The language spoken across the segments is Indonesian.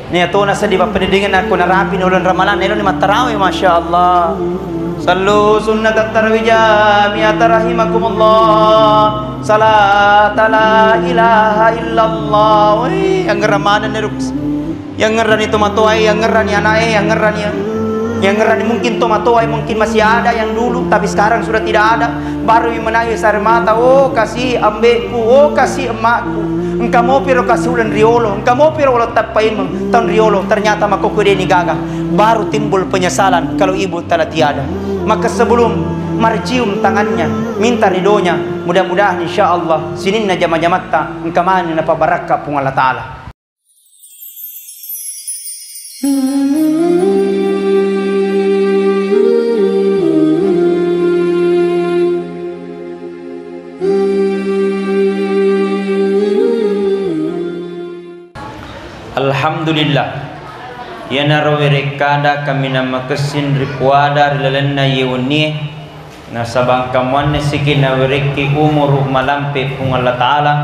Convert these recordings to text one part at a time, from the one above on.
Nia to na sa di ba pendidikan aku narapin ulan Ramalan elo ni matarawi masyaallah. Sallu sunnat at-tarawih jami'at rahimakumullah. Salat la ilaha illallah. Yang ngeramanan ni ruks. Yang ngeran itu matuai, yang ngeran ya nae, yang ngeran ya. Yang ngeran mungkin to matuai mungkin masih ada yang dulu tapi sekarang sudah tidak ada. Baru menangis air mata, oh kasih ambeku, oh kasih emakku. Engkau mau piro kasih ulan riolo, engkau mau piro ulat tapain tahun riolo, ternyata makokode ni gaga. Baru timbul penyesalan kalau ibu telah tiada. Maka sebelum marcium tangannya, minta ridhonya, mudah-mudahan insyaallah sininna jama-jamatta engkau mani napa baraka pung Allah Ta'ala. Alhamdulillah ya narawere kada kami nama kesin rikuada rilalenna yeuni na sabang kamuan sikin nawereki umur malampe pung Allah Ta'ala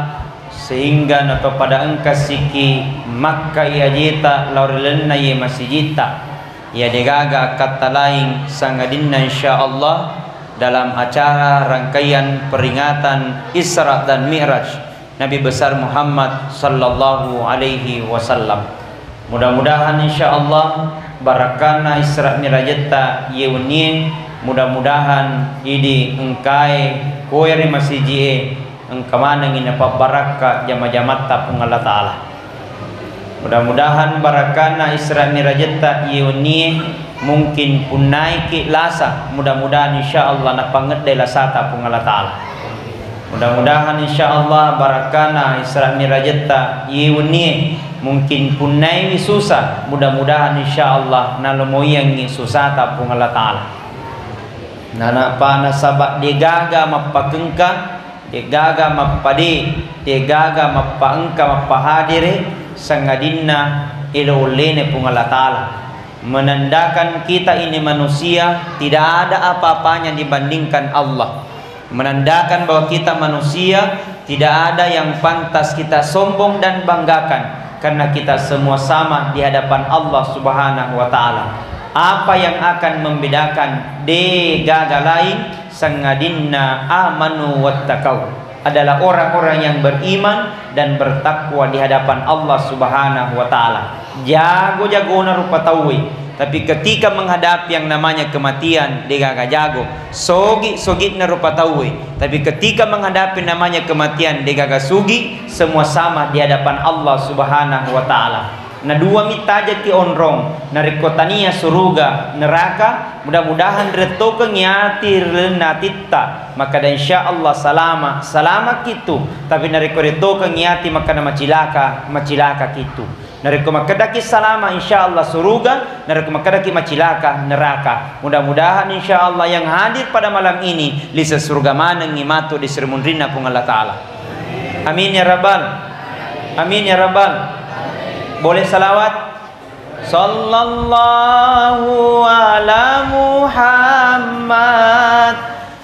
sehingga na kepada engka siki Makkah ya jita laurilenna ye masjidta ya degaga kata lain sangadinna insyaallah dalam acara rangkaian peringatan Isra dan Mi'raj Nabi besar Muhammad sallallahu alaihi wasallam. Mudah-mudahan insyaallah barakana Isra Mi'rajta yeuni mudah-mudahan idi engkai koyri masjid engkamana ngina pa baraka jama-jamatta pung Allah Ta'ala. Mudah-mudahan barakana Isra Mi'rajta yeuni mungkin punai ki lasa mudah-mudahan insyaallah napangedai lasata pung Allah Ta'ala. Mudah-mudahan insyaallah barakana Isra Mi'rajta yeuni mungkin punai susah mudah-mudahan insyaallah nalomoyangi susata pung Allah Ta'ala. Nana pa nasabak degaga mapakengka degaga mapadi degaga mapaengka mapahadire sangadinna ilolene pung Allah Ta'ala menandakan kita ini manusia tidak ada apa-apanya dibandingkan Allah. Menandakan bahwa kita manusia tidak ada yang pantas kita sombong dan banggakan karena kita semua sama di hadapan Allah Subhanahu wa Ta'ala. Apa yang akan membedakan degaga lain sangadinna amanu wattaqau adalah orang-orang yang beriman dan bertakwa di hadapan Allah Subhanahu wa Ta'ala. Jago-jago na rupa tawi. Tapi ketika menghadapi yang namanya kematian, dia gak jago. Sogit na rupa tawi. Tapi ketika menghadapi namanya kematian, dia gak sugi. Semua sama di hadapan Allah Subhanahu wa Ta'ala. Na dua mitaja ti onrong, na rekotania suruga neraka. Mudah-mudahan reto kenyati renatitta. Maka dan insya Allah salama kitu. Tapi na reto kenyati maka na macilaka kitu. Nareko makadaki salama insyaallah suruga, nareko makadaki macilaka neraka. Mudah-mudahan insyaallah yang hadir pada malam ini lisa surga maneng ngimatu di sermundrina pung Allah Ta'ala. Amin ya rabbal. Amin ya rabbal. Boleh salawat? Sallallahu ala Muhammad.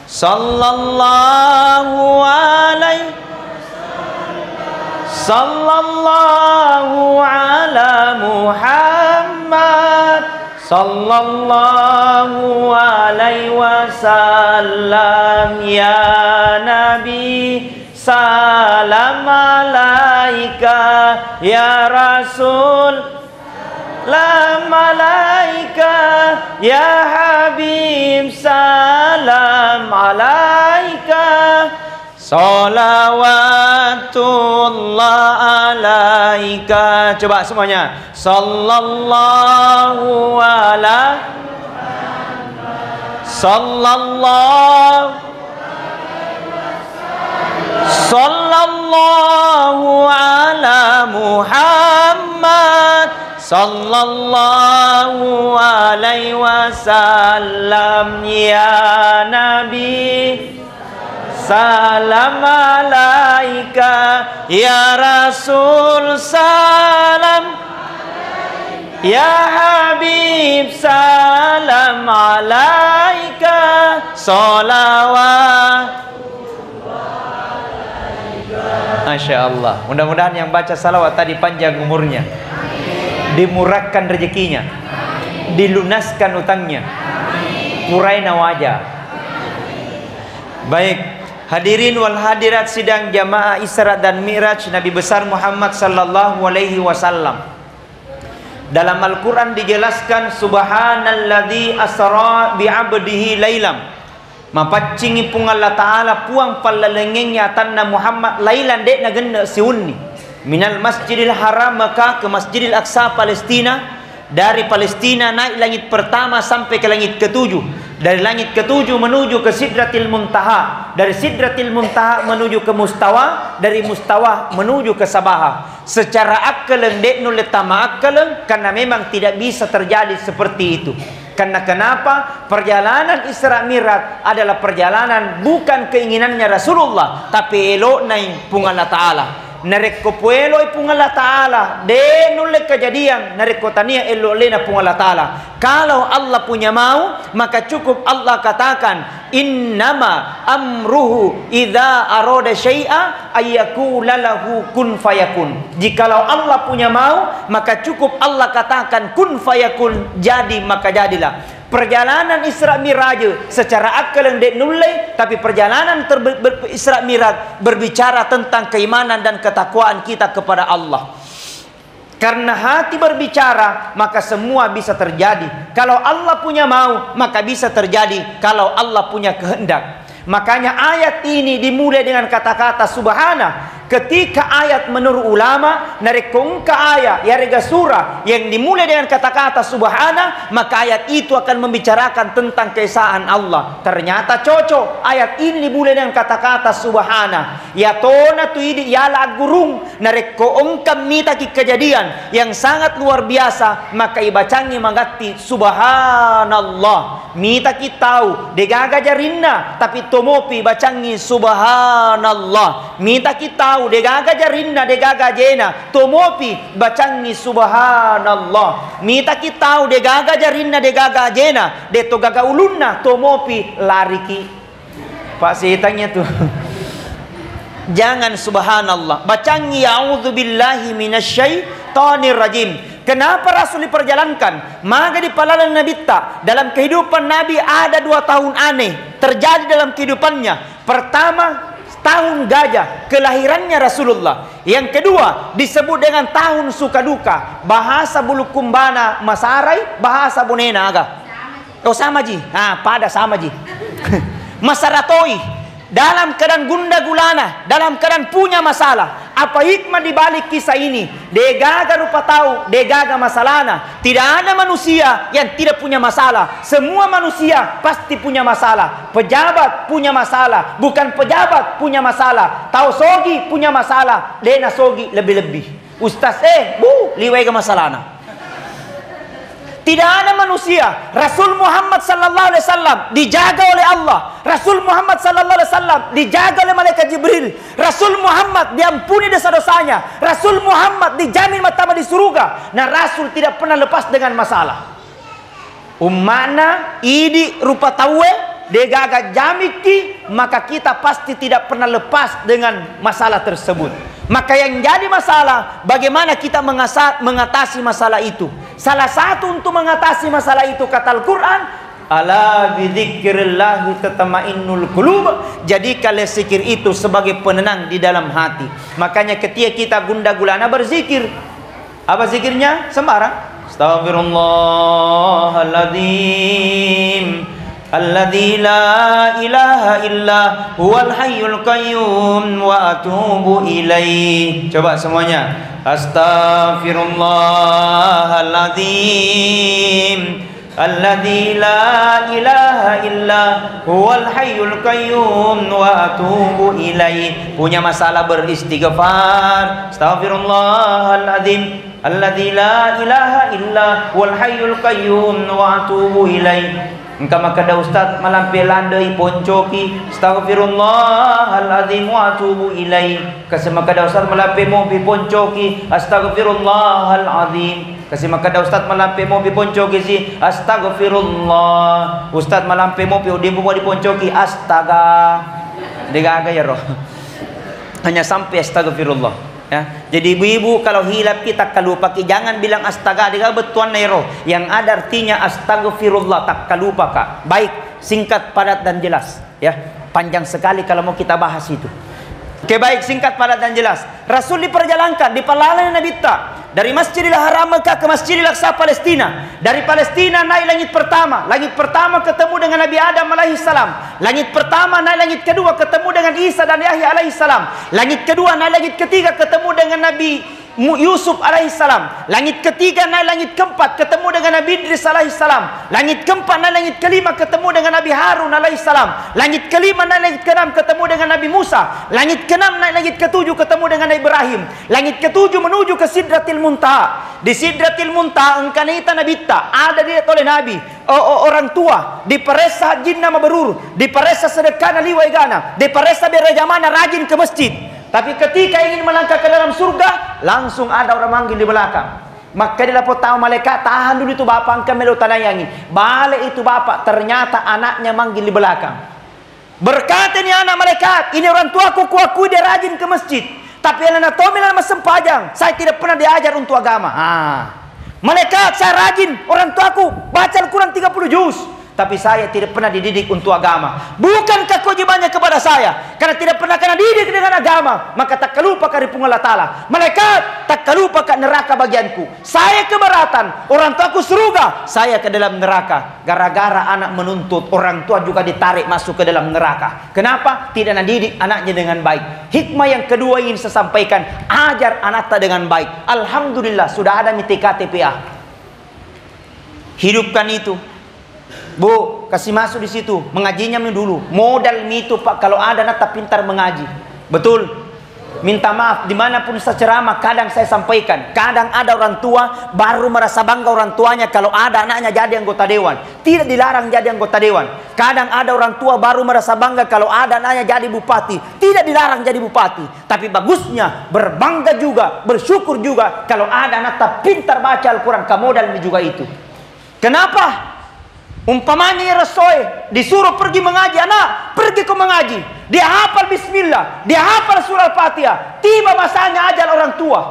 Sallallahu alaihi Sallallahu ala Muhammad Sallallahu alaihi wasallam ya Nabi salam alaika ya Rasul la malaika ya Habib salam alaika Salawatullah alaika. Coba semuanya. Sallallahu ala Sallallahu ala Muhammad Sallallahu alaihi wasallam ya Nabi salam alaika ya Rasul salam ya Habib salam alaika salawat. Masya Allah. Mudah-mudahan yang baca salawat tadi panjang umurnya. dimurahkan rezekinya, dilunaskan utangnya, muraina wajah. Baik, hadirin wal hadirat sidang jamaah Isra dan Mi'raj Nabi besar Muhammad sallallahu alaihi wasallam. Dalam Al-Quran dijelaskan subhanalladzi asra bi'abdihi lailam. Mapacingi pung Allah Ta'ala puang palalengengnya tanna Muhammad lailan dek na genna siunni. Minal masjidil haram maka ke masjidil aqsa Palestina. Dari Palestina naik langit pertama sampai ke langit ketujuh. Dari langit ketujuh menuju ke Sidratil Muntaha. Dari Sidratil Muntaha menuju ke Mustawa. Dari Mustawa menuju ke Sabaha. Secara akal dek nuletama akal, karena memang tidak bisa terjadi seperti itu. Karena kenapa? Perjalanan Isra Mi'raj adalah perjalanan bukan keinginannya Rasulullah, tapi elok naik pung Allah Ta'ala. Narek ko puelo pung Allah Ta'ala de nulle kejadian narek ko tania elok lena pung Allah Ta'ala. Kalau Allah punya mau, maka cukup Allah katakan innama amruhu idza arada syai'a ayyakula lahu kun fayakun. Jikalau Allah punya mau, maka cukup Allah katakan kun fayakun, jadi maka jadilah. Perjalanan Isra Mi'raj secara akal yang dek nulle, tapi perjalanan Isra Mi'raj berbicara tentang keimanan dan ketakwaan kita kepada Allah. Karena hati berbicara, maka semua bisa terjadi. Kalau Allah punya mau, maka bisa terjadi. Kalau Allah punya kehendak. Makanya ayat ini dimulai dengan kata-kata subhana. Ketika ayat menurut ulama narik kongka ayat ya rega surah yang dimulai dengan kata-kata subhana, maka ayat itu akan membicarakan tentang keesaan Allah. Ternyata cocok ayat ini dimulai dengan kata-kata subhana. Ya tona tu idi ya la gurung narik kongka mita ki kejadian yang sangat luar biasa, maka ibacangi mangati subhanallah. Mita ki tahu degaga jarinna tapi tomopi bacangi subhanallah. Mita ki tahu degaga jarinna degaga jena tomopi bacangi subhanallah. Mita ki tahu degaga jarinna degaga jena de to gaga ulunna tomopi lariki. Pak setannya tuh jangan subhanallah, bacangi a'udzubillahi minasyaitonir rajim. Kenapa Rasul diperjalankan? Maka di palalan Nabi tak dalam kehidupan Nabi ada 2 tahun aneh terjadi dalam kehidupannya. Pertama, tahun gajah, kelahirannya Rasulullah. Yang kedua, disebut dengan tahun suka duka. Bahasa Bulukumbana Masarai, bahasa Bunena aga. Oh sama ji. Pada sama ji. Masaratoi. Dalam keadaan gunda gulana, dalam keadaan punya masalah. Apa hikmah dibalik kisah ini? Degaga rupa tahu, degaga masalahna. Tidak ada manusia yang tidak punya masalah. Semua manusia pasti punya masalah. Pejabat punya masalah, bukan pejabat punya masalah. Tahu sogi punya masalah, lena sogi lebih-lebih. Ustaz liwai ke masalahna. Tidak ada manusia. Rasul Muhammad sallallahu alaihi wasallam dijaga oleh Allah. Rasul Muhammad sallallahu alaihi wasallam dijaga oleh malaikat Jibril. Rasul Muhammad diampuni dosa-dosanya. Rasul Muhammad dijamin martabat di surga. Nah, Rasul tidak pernah lepas dengan masalah. Ummana idi rupa tawe degaga jamiki, maka kita pasti tidak pernah lepas dengan masalah tersebut. Maka yang jadi masalah, bagaimana kita mengatasi masalah itu. Salah satu untuk mengatasi masalah itu kata Al-Quran, ala bidzikrillahi tatma'innul qulub. Jadikanlah zikir itu sebagai penenang di dalam hati. Makanya ketika kita gundah gulana berzikir, apa zikirnya? Sembarang. Astaghfirullahaladzim alladzi la ilaha illa huwal hayyul qayyum wa atubu ilaih. Coba semuanya. Astaghfirullahaladzim alladzi la ilaha illa huwal hayyul qayyum wa atubu ilaih. Punya masalah beristighfar. Astaghfirullahaladzim alladzi la ilaha illa huwal hayyul qayyum wa atubu ilaih. Engkau maka ada ustaz malampi landai poncoki astaghfirullahaladzim wa atubu ilaih. Kasih maka ada ustaz malampi mobi poncoki astaghfirullahaladzim. Kasih maka ada ustaz malampi mobi poncoki si astaghfirullah. Ustaz malampi mobi udimbu di poncoki astaga. Degaga ya roh. Hanya sampai astaghfirullah. Ya, jadi ibu-ibu kalau hilap kita kalupa, jangan bilang astaga dia betuan nairo. Yang ada artinya astagfirullah, tak kalupa kak. Baik, singkat, padat dan jelas. Ya, panjang sekali kalau mau kita bahas itu. Oke, baik, singkat, padat dan jelas. Rasul diperjalankan di perjalanan Nabi dari Masjidil Haram Mekah ke Masjidil Aqsa Palestina. Dari Palestina naik langit pertama. Langit pertama ketemu dengan Nabi Adam alaihissalam. Langit pertama naik langit kedua ketemu dengan Isa dan Yahya alaihissalam. Langit kedua naik langit ketiga ketemu dengan Nabi Yusuf alaihissalam. Langit ketiga naik langit keempat ketemu dengan Nabi Idris alaihissalam. Langit keempat naik langit kelima ketemu dengan Nabi Harun alaihissalam. Langit kelima naik langit keenam ketemu dengan Nabi Musa. Langit keenam naik langit ketujuh ketemu dengan Nabi Ibrahim. Langit ketujuh menuju ke Sidratil Muntaha. Di Sidratil Muntaha engkanita Nabi ada dilihat oleh Nabi orang tua di paresa jin nama berur, di paresa sedekah liwai gana, di paresa berjamana rajin ke masjid. Tapi ketika ingin melangkah ke dalam surga, langsung ada orang manggil di belakang. Maka dia lapor tahu malaikat, tahan dulu itu bapak engkau melu tanayangi. Balik itu bapak, ternyata anaknya manggil di belakang. Berkata ini anak malaikat, ini orang tuaku, kuakui dia rajin ke masjid. Tapi anak tomilan mas sempajang, saya tidak pernah diajar untuk agama. Malaikat, saya rajin, orang tuaku baca Al-Quran 30 juz. Tapi saya tidak pernah dididik untuk agama. Bukankah kewajibannya kepada saya? Karena tidak pernah kena didik dengan agama, maka tak kelupa karipung Allah Ta'ala. Malaikat, tak kelupa ke neraka bagianku. Saya keberatan, orang tuaku surga, saya ke dalam neraka. Gara-gara anak menuntut, orang tua juga ditarik masuk ke dalam neraka. Kenapa? Tidak didik anaknya dengan baik. Hikmah yang kedua ingin saya sampaikan, ajar anaknya dengan baik. Alhamdulillah sudah ada mitika TPA. Hidupkan itu. Bu, kasih masuk di situ, mengajinya dulu. Modal itu Pak, kalau ada anak tak pintar mengaji. Betul. Minta maaf dimanapun saya ceramah, kadang saya sampaikan. Kadang ada orang tua baru merasa bangga orang tuanya kalau ada anaknya jadi anggota dewan. Tidak dilarang jadi anggota dewan. Kadang ada orang tua baru merasa bangga kalau ada anaknya jadi bupati. Tidak dilarang jadi bupati. Tapi bagusnya berbangga juga, bersyukur juga kalau ada anak tak pintar baca Al-Quran. Modal juga itu. Kenapa? Umpamanya ya Rasul disuruh pergi mengaji, anak pergi ke mengaji, dia hafal bismillah, dia hafal surah Al-Fatihah. Tiba masanya ajal orang tua,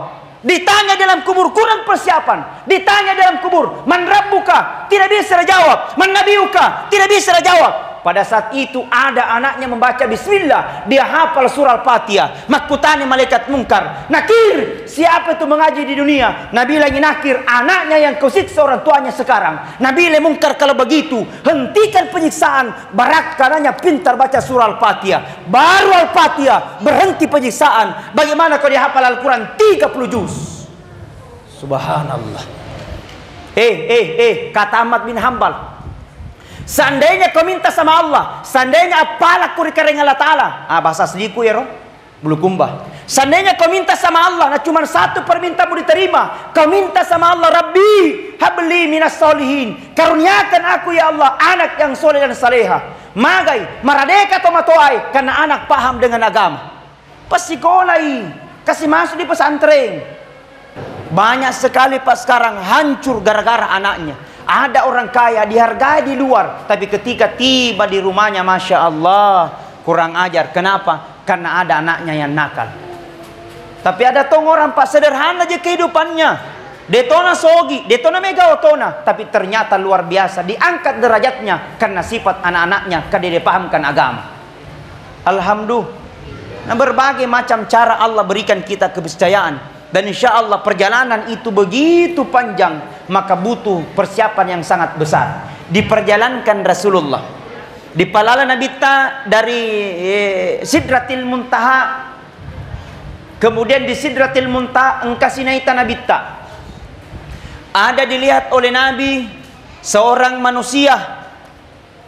ditanya dalam kubur, kurang persiapan. Ditanya dalam kubur, man rabbuka, tidak bisa jawab. Man nabiyuka, tidak bisa jawab. Pada saat itu ada anaknya membaca bismillah, dia hafal surah Al-Fatihah. Makutani malaikat mungkar, nakir, siapa itu mengaji di dunia? Nabi lagi nakir, anaknya yang kau siksa orang tuanya sekarang. Nabi lagi mungkar, kalau begitu hentikan penyiksaan. Barak karenanya pintar baca surah Al-Fatihah. Baru Al-Fatihah berhenti penyiksaan. Bagaimana kau dia hafal Al-Quran 30 juz? Subhanallah. Kata Ahmad bin Hanbal, seandainya kau minta sama Allah, seandainya apalah kau dikering Allah Ta'ala. Bahasa sediku ya roh, bulu kumbah. Seandainya kau minta sama Allah, nah cuma satu permintaanmu diterima. Kau minta sama Allah, Rabbi habli minas solihin, karuniakan aku ya Allah anak yang soleh dan saleha. Magai, maradeka tomatoai, karena anak paham dengan agama. Pasikolai, kasih masuk di pesantren. Banyak sekali Pak sekarang hancur gara-gara anaknya. Ada orang kaya dihargai di luar, tapi ketika tiba di rumahnya, Masya Allah, kurang ajar. Kenapa? Karena ada anaknya yang nakal. Tapi ada tong orang Pak sederhana aja kehidupannya. Detona sogi, detona mega otona, tapi ternyata luar biasa, diangkat derajatnya karena sifat anak-anaknya kada dipahamkan agama. Alhamdulillah. Nah, berbagai macam cara Allah berikan kita kepercayaan. Dan insya Allah perjalanan itu begitu panjang, maka butuh persiapan yang sangat besar. Diperjalankan Rasulullah di palala Nabi dari Sidratil Muntaha, kemudian di Sidratil Muntaha engkasinaita Nabi ada dilihat oleh Nabi seorang manusia,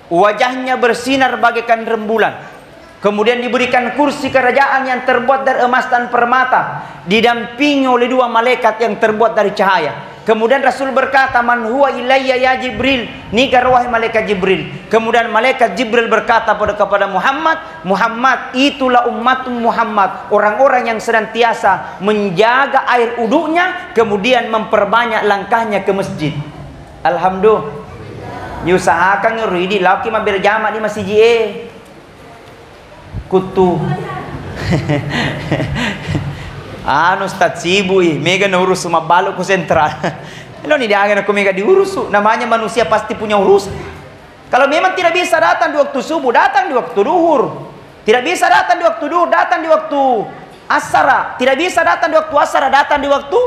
wajahnya bersinar bagaikan rembulan. Kemudian diberikan kursi kerajaan yang terbuat dari emas dan permata, didampingi oleh dua malaikat yang terbuat dari cahaya. Kemudian Rasul berkata, man huwa ilayya ya Jibril, nikar wahai malaikat Jibril. Kemudian malaikat Jibril berkata kepada Muhammad, Muhammad itulah umat Muhammad, orang-orang yang senantiasa menjaga air uduknya, kemudian memperbanyak langkahnya ke masjid. Alhamdulillah. Diusahakan nguridi laki mah berjamaah di masjid kutu. Anu Ustaz sibuk mega na urus semua balok ku sentral. Lo ni diangan aku mega diurus. Namanya manusia pasti punya urusan. Kalau memang tidak bisa datang di waktu subuh, datang di waktu duhur. Tidak bisa datang di waktu duhur, datang di waktu asara. Tidak bisa datang di waktu asara, datang di waktu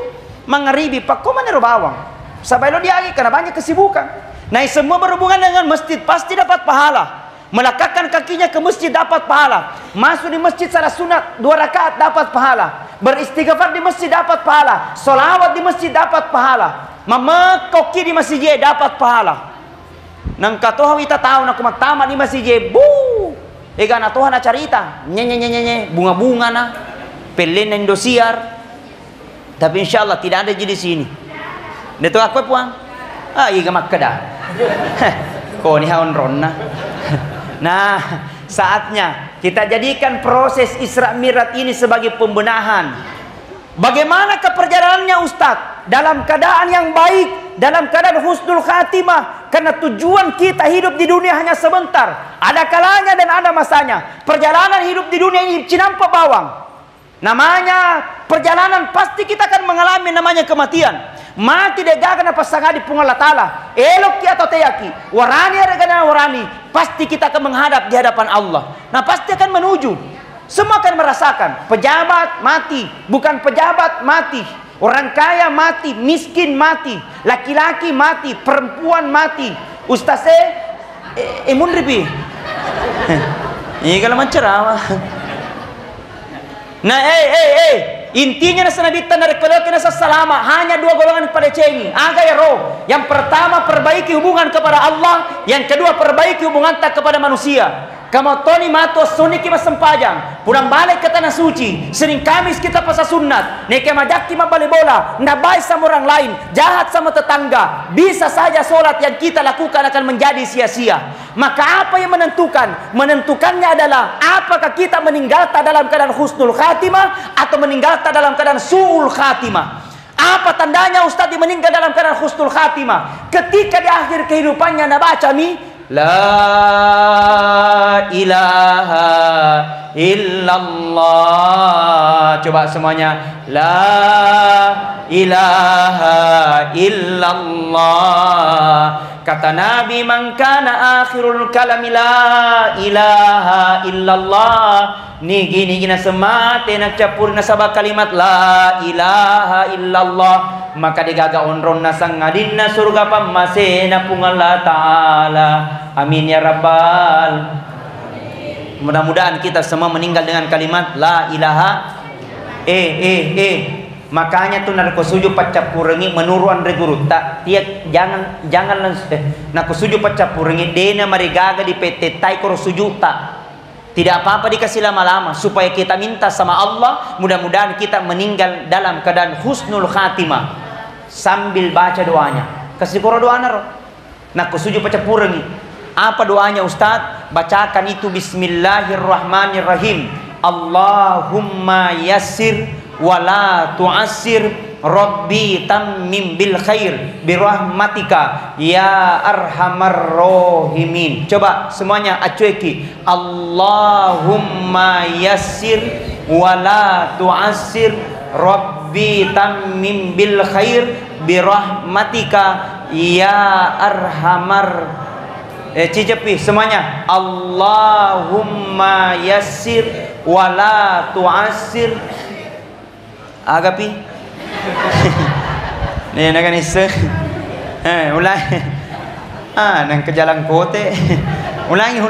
maghribi. Pak kau mana bawang? Sampai lo diangi karena banyak kesibukan. Nah, semua berhubungan dengan masjid pasti dapat pahala. Melekatkan kakinya ke masjid dapat pahala. Masuk di masjid salat sunat 2 rakaat dapat pahala. Beristighfar di masjid dapat pahala. Solawat di masjid dapat pahala. Memekoki di masjid dapat pahala. Nang katoha wita tahu nak matama di masjid bu. Ega na Tuhan carita nye bunga-bunga na pelen na Indosiar. Tapi insyaallah tidak ada di sini. Neto aku puang. Iga makkada. Ko ni haon ronna. Nah, saatnya kita jadikan proses Isra Mi'raj ini sebagai pembenahan. Bagaimana perjalanannya Ustadz? Dalam keadaan yang baik, dalam keadaan husnul khatimah. Karena tujuan kita hidup di dunia hanya sebentar. Ada kalanya dan ada masanya. Perjalanan hidup di dunia ini cinampa bawang. Namanya perjalanan pasti kita akan mengalami namanya kematian. Mati degagan apa sangadi pung Allah Ta'ala. Elok ki atau teyaki. Warani regana warani. Pasti kita akan menghadap di hadapan Allah. Nah pasti akan menuju. Semua akan merasakan. Pejabat mati. Bukan pejabat mati. Orang kaya mati. Miskin mati. Laki-laki mati. Perempuan mati. Ustaze munribi. Ini kalau menceramah. Nah intinya nasa nabitan dari kolok nasa salama hanya 2 golongan pada cengi aga ya roh. Yang pertama perbaiki hubungan kepada Allah, yang kedua perbaiki hubungan tak kepada manusia. Kamu toni mato suni kita sempajang pulang balik ke tanah suci. Senin Kamis kita pasal sunat. Neke majak kita balik bola. Ndak baik sama orang lain, jahat sama tetangga. Bisa saja solat yang kita lakukan akan menjadi sia-sia. Maka apa yang menentukan? Menentukannya adalah apakah kita meninggal dalam keadaan husnul khatimah atau meninggal dalam keadaan su'ul khatimah. Apa tandanya Ustaz meninggal dalam keadaan husnul khatimah? Ketika di akhir kehidupannya anda baca La ilaha illallah. Coba semuanya. La ilaha illallah. Kata Nabi, man kana akhirul kalami la ilaha illallah. Ni gini semate nak capur na sabah kalimat la ilaha illallah. Maka digaga onron na sangadin na surga pamasena pung Allah Ta'ala. Amin ya Rabbal. Mudah-mudahan kita semua meninggal dengan kalimat la ilaha makanya tuh narko suju pacapurengi menuruan regurut tak tiak jangan narko suju pacapurengi dena marigaga di PT tai koro suju tak. Tidak apa-apa dikasih lama-lama supaya kita minta sama Allah mudah-mudahan kita meninggal dalam keadaan husnul khatimah. Sambil baca doanya. Kasih koro doanya roh. Nak kusuju pacapurengi. Apa doanya Ustaz? Bacakan itu bismillahirrahmanirrahim. Allahumma yassir wa la tu'assir. Rabbi tammim bil khair birahmatika ya arhamar rahimin. Coba semuanya acueki. Allahumma yassir wa la tu'assir. Rabbi tammim bil khair birahmatika ya arhamar cijepi semuanya. Allahumma yassir wa la tu'assir. Agapi nih nakan isse ulangi nang ke jalan kote ulangi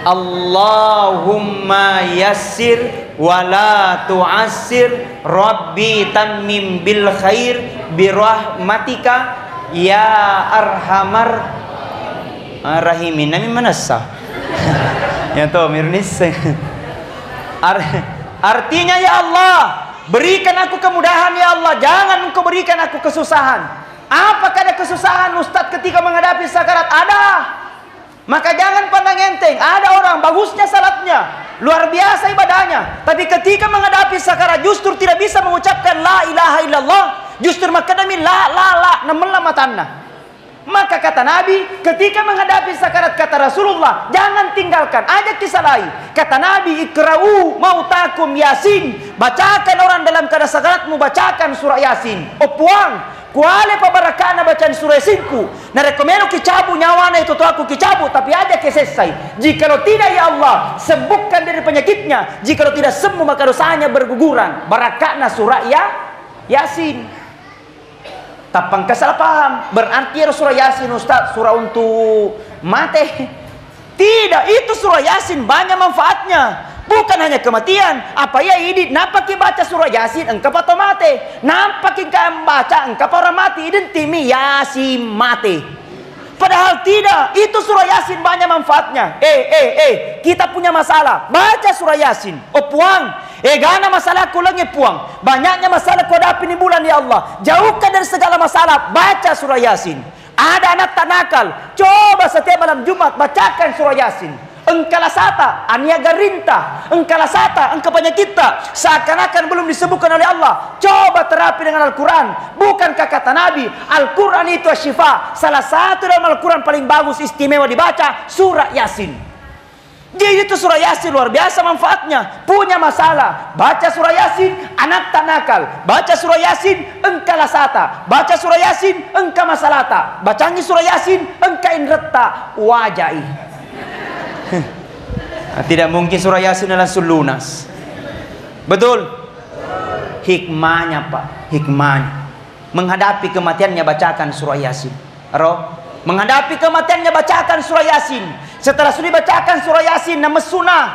Allahumma yassir wa la tu'assir. Rabbi tammim bil khair birahmatika ya arhamar rahimin. Nami manasa ya to mirnis. Artinya ya Allah, berikan aku kemudahan ya Allah, jangan engkau berikan aku kesusahan. Apakah ada kesusahan Ustadz ketika menghadapi sakarat? Ada. Maka jangan pandang enteng. Ada orang bagusnya salatnya, luar biasa ibadahnya, tapi ketika menghadapi sakarat justru tidak bisa mengucapkan la ilaha illallah. Justru makadami la namelah matanna. Maka kata Nabi, ketika menghadapi sakarat, kata Rasulullah, jangan tinggalkan, ajak kisah lain. Kata Nabi, ikra'u mautakum Yasin. Bacakan orang dalam keadaan sakaratmu, bacakan surah Yasin. Puang, kuale pabarakana bacaan surah Yasinku. Na rekomendo kicabu nyawana itu tuh aku kicabu, tapi aja kesesai. Jikalau tidak ya Allah, sembuhkan dari penyakitnya. Jikalau tidak sembuh maka dosanya berguguran. Barakana surah Yasin. Tapang kesalah paham, berarti surah Yasin Ustaz surah untuk mati. Tidak, itu surah Yasin banyak manfaatnya. Bukan hanya kematian. Apa ya ini? Nampak baca surah Yasin engkau patah mati. Nampak engkau baca engkau orang mati. Identimi Yasin mati. Padahal tidak. Itu surah Yasin banyak manfaatnya. Kita punya masalah, baca surah Yasin. Puang. Gana masalah ku lagi puang. Banyaknya masalah ku hadapi di bulan ya Allah. Jauhkan dari segala masalah, baca surah Yasin. Ada anak tak nakal, coba setiap malam Jumat bacakan surah Yasin. Engkau lasata, aniaga rintah. Engkau lasata, engkau penyakita. Seakan-akan belum disembuhkan oleh Allah. Coba terapi dengan Al-Quran. Bukankah kata Nabi, Al-Quran itu syifa. Salah satu dalam Al-Quran paling bagus istimewa dibaca, surah Yasin. Jadi itu surah Yasin luar biasa manfaatnya. Punya masalah, baca surah Yasin, anak tak nakal. Baca surah Yasin, engkau lasata. Baca surah Yasin, engkau masalata. Bacangi surah Yasin, engkau inretta wajai. Tidak mungkin surah Yasin langsung lunas. Betul? Hikmahnya Pak, hikmahnya. Menghadapi kematiannya bacakan surah Yasin. Roh, menghadapi kematiannya bacakan surah Yasin. Setelah sudah bacakan surah Yasin, nama sunnah.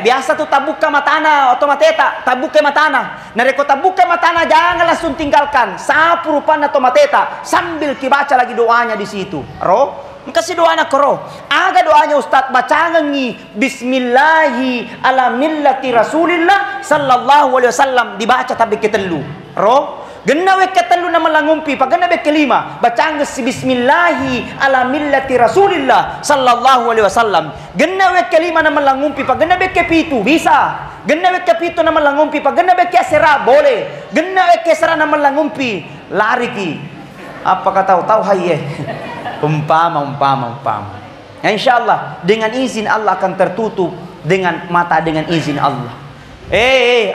Biasa tuh tabuka matana otomateta, tabuka matana. Nareko tabuka matana jangan langsung tinggalkan. Sapu rupana otomateta sambil kibaca lagi doanya di situ. Roh, kasih doanya ke roh. Aga doanya Ustaz bacangan ni Bismillahi ala millati Rasulillah sallallahu alaihi wasallam dibaca tapi ketelu. Roh, genawe ketelu nama langumpi, paganabe kelima bacangan si Bismillahi ala millati Rasulillah sallallahu alaihi wasallam. Genawe kelima nama langumpi, paganabe kepitu bisa. Genawe kepitu nama langumpi, paganabe kesera boleh. Genawe kesera nama langumpi lari ki. Apakah tahu haye? Umpama. Ya, insyaallah dengan izin Allah akan tertutup dengan mata dengan izin Allah.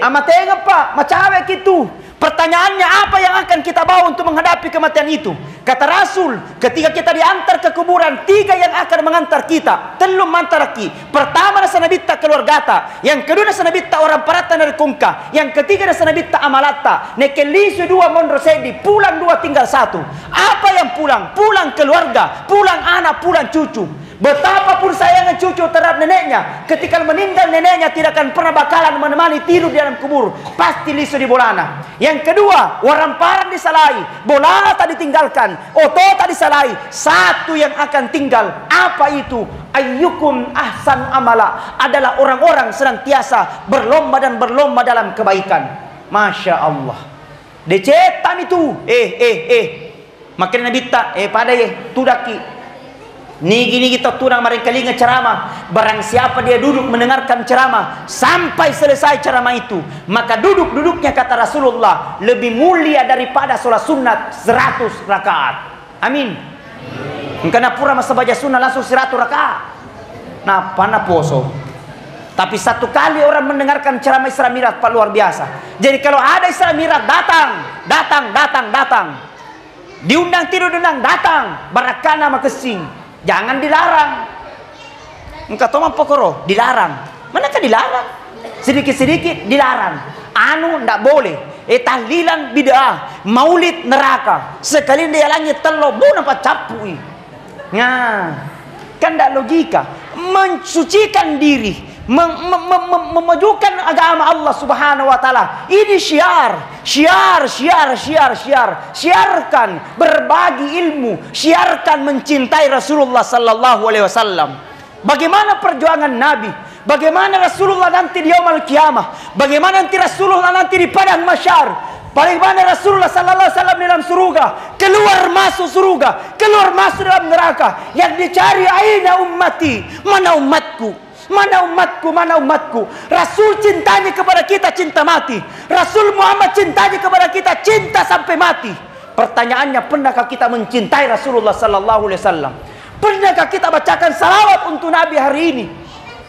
Amateng Pak, macawe gitu. Pertanyaannya apa yang akan kita bawa untuk menghadapi kematian itu? Kata Rasul, ketika kita diantar ke kuburan, 3 yang akan mengantar kita. Telum mantaraki. Pertama nasa nabita keluargata. Yang kedua nasa nabita orang parata dari kungka. Yang ketiga nasa nabita amalata. Nekelisu 2 mondrosedi. Pulang 2 tinggal 1. Apa yang pulang? Pulang keluarga. Pulang anak, pulang cucu. Betapapun sayangnya cucu terhadap neneknya, ketika meninggal neneknya tidak akan pernah bakalan menemani tidur di dalam kubur. Pasti lisu di bolana. Yang kedua, waramparan disalahi, bola tak ditinggalkan, oto tak disalahi. Satu yang akan tinggal, apa itu? Ayyukum ahsan amala, adalah orang-orang senantiasa berlomba dan berlomba dalam kebaikan. Masya Allah. Decetan itu. Makin nabita, pada tudaki. Nigi kita tunang mereka ceramah. Barang siapa dia duduk mendengarkan ceramah sampai selesai ceramah itu, maka duduknya kata Rasulullah lebih mulia daripada sholat sunat 100 rakaat. Amin. Karena pura masa baca sunnah langsung 100 rakaat. Nah, pana poso. Tapi 1 kali orang mendengarkan ceramah Isra Mi'raj Pak, luar biasa. Jadi kalau ada Isra Mi'raj datang. Diundang tidur datang. Barakana makesing. Jangan dilarang. Engkau tahu pokoro dilarang. Manakah dilarang? Sedikit-sedikit dilarang. Ndak boleh. Tahlilan bid'ah, maulid neraka. Sekali dia langit telo, bu nampak capui. Nah, kan ndak logika. Mensucikan diri, memajukan agama Allah Subhanahu wa taala. Ini syiar. Syiarkan berbagi ilmu, syiarkan mencintai Rasulullah sallallahu alaihi wasallam. Bagaimana perjuangan Nabi? Bagaimana Rasulullah nanti di yaumul qiyamah? Bagaimana nanti Rasulullah nanti di padang mahsyar? Bagaimana Rasulullah sallallahu alaihi wasallam dalam surga? Keluar masuk surga, keluar masuk dalam neraka. Yang dicari aina ummati, mana umatku? Mana umatku? Rasul cintanya kepada kita cinta mati. Rasul Muhammad cintanya kepada kita cinta sampai mati. Pertanyaannya, pernahkah kita mencintai Rasulullah sallallahu alaihi wasallam? Pernahkah kita bacakan salawat untuk Nabi hari ini?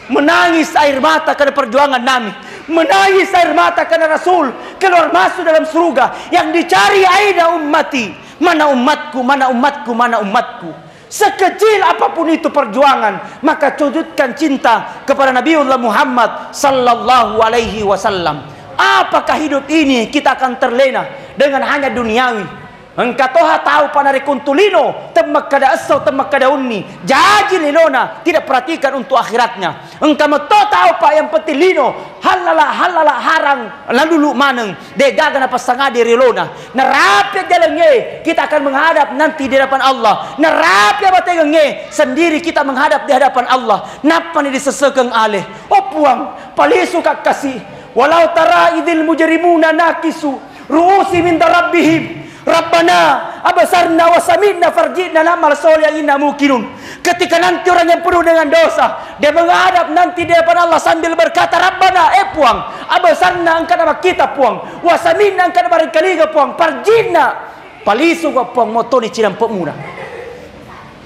Menangis air mata karena perjuangan Nabi, menangis air mata karena Rasul keluar masuk dalam surga. Yang dicari aina ummati, mana umatku, mana umatku, mana umatku. Sekecil apapun itu perjuangan, maka wujudkan cinta kepada Nabiullah Muhammad sallallahu alaihi wasallam. Apakah hidup ini kita akan terlena dengan hanya duniawi? Engkau toha tahu panare kuntulino temak kada asau temak kada unni jaji lilona, tidak perhatikan untuk akhiratnya. Engkau to tahu pak yang penting lino halala harang lalu maneng degaga na pasanga di rilona nerapya jalannya kita akan menghadap nanti di hadapan Allah. Nerapya batengenge sendiri kita menghadap di hadapan Allah. Napa ni disesekeng aleh opuang palisu kak kasih walau tara idil mujrimuna nakisu ruusi min rabbihim Rabbana abasarna wasamina farjina namal soleh yang inna mungkinun. Ketika nanti orang yang penuh dengan dosa, dia menghadap nanti di depan Allah sambil berkata, Rabbana puang, abasarna angkat nama kita puang, wasamina angkat nama kaliga puang, farjina palisu ko puang motoni cidam pemuna.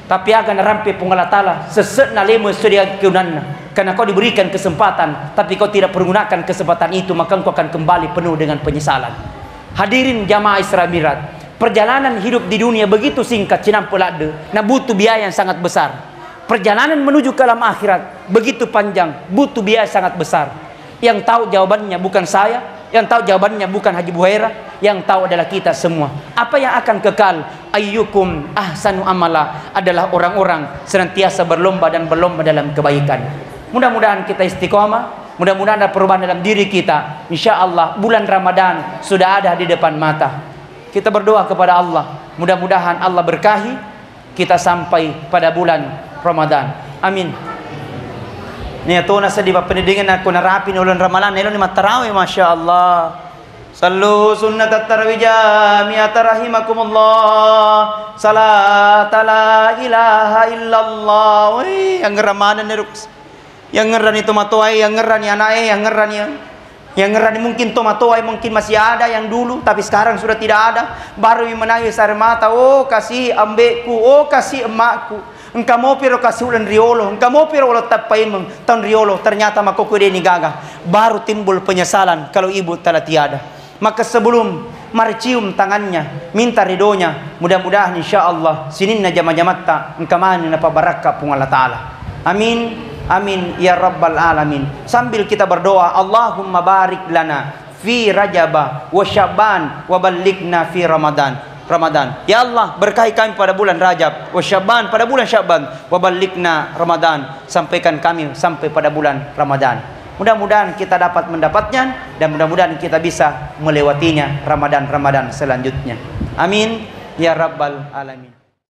Tapi akan rampai pungala tala seset na lemo sedia keunanna. Karena kau diberikan kesempatan, tapi kau tidak pergunakan kesempatan itu, maka kau akan kembali penuh dengan penyesalan. Hadirin jamaah Isra Mi'raj, perjalanan hidup di dunia begitu singkat, cinampelade, nah butuh biaya yang sangat besar. Perjalanan menuju ke alam akhirat begitu panjang, butuh biaya sangat besar. Yang tahu jawabannya bukan saya, yang tahu jawabannya bukan Haji Buhaira, yang tahu adalah kita semua. Apa yang akan kekal? Ayyukum ahsanu amala, adalah orang-orang senantiasa berlomba dan berlomba dalam kebaikan. Mudah-mudahan kita istiqomah. Mudah-mudahan ada perubahan dalam diri kita. Insya Allah bulan Ramadan sudah ada di depan mata. Kita berdoa kepada Allah, mudah-mudahan Allah berkahi kita sampai pada bulan Ramadan. Amin. Nih tuh nasa di pendidikan aku narapin bulan Ramadan nelo ni matarawih, masya Allah. Sallu sunnat at-tarawih jami'at rahimakumullah. Salat la ilaha illallah. Wih, yang Ramadan ni ruks. Yang ngeran itu matoai, yang ngeran ya anaknya, yang ngeran yang ngeran mungkin tomatoai mungkin masih ada yang dulu, tapi sekarang sudah tidak ada. Baru menangis air mata, oh kasih ambekku, oh kasih emakku. Engkau mau piro kasih ulan riolo, engkau mau piro ulat tapaimeng tahun riolo, ternyata makoku ini gagah. Baru timbul penyesalan kalau ibu telah tiada. Maka sebelum mari cium tangannya, minta ridhonya. Mudah-mudahan insya Allah sininna jama-jamatta engkau mani napa baraka pung Allah Ta'ala. Amin. Amin ya rabbal alamin. Sambil kita berdoa, Allahumma barik lana fi Rajab wa Sya'ban wa ballighna fi Ramadan. Ya Allah, berkahi kami pada bulan Rajab wa Sya'ban, pada bulan Sya'ban wa ballighna Ramadan, sampaikan kami sampai pada bulan Ramadan. Mudah-mudahan kita dapat mendapatnya dan mudah-mudahan kita bisa melewatinya Ramadan selanjutnya. Amin ya rabbal alamin.